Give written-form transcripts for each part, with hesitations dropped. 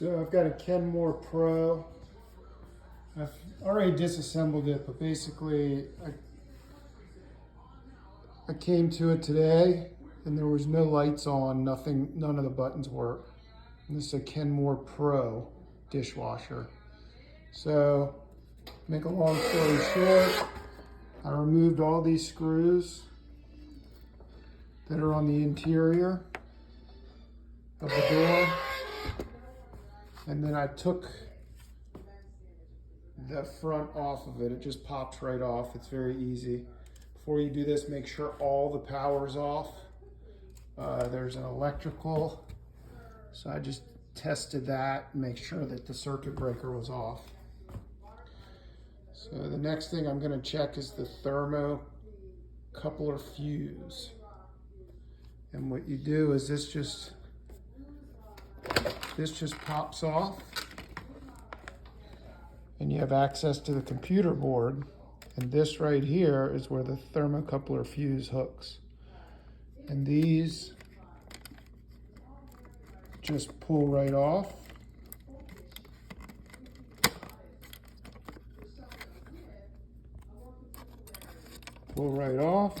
So I've got a Kenmore Pro. I've already disassembled it, but basically I came to it today and there was no lights on, none of the buttons work. And this is a Kenmore Pro dishwasher. So, make a long story short, I removed all these screws that are on the interior of the door. And then I took the front off of it. It just pops right off. It's very easy. Before you do this, make sure all the power's off. There's an electrical, so I just tested that and make sure that the circuit breaker was off. So the next thing I'm going to check is the thermocoupler fuse. And what you do is this just pops off, and you have access to the computer board, and this right here is where the thermocoupler fuse hooks. And these just pull right off. Pull right off.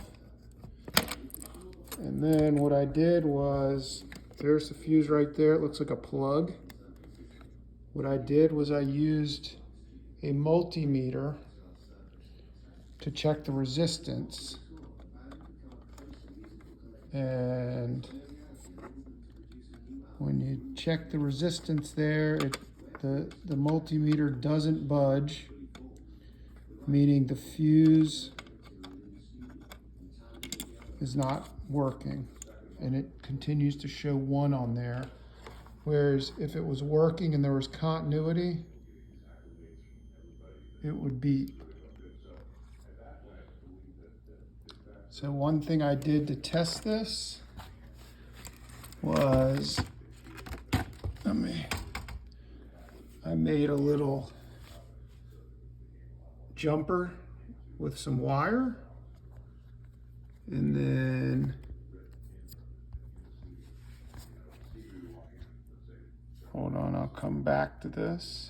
And then what I did was, there's the fuse right there. It looks like a plug. What I did was I used a multimeter to check the resistance. And when you check the resistance there, the multimeter doesn't budge, meaning the fuse is not working, and it continues to show 1 on there. Whereas if it was working and there was continuity, it would beep. So one thing I did to test this was I made a little jumper with some wire, and then hold on, I'll come back to this.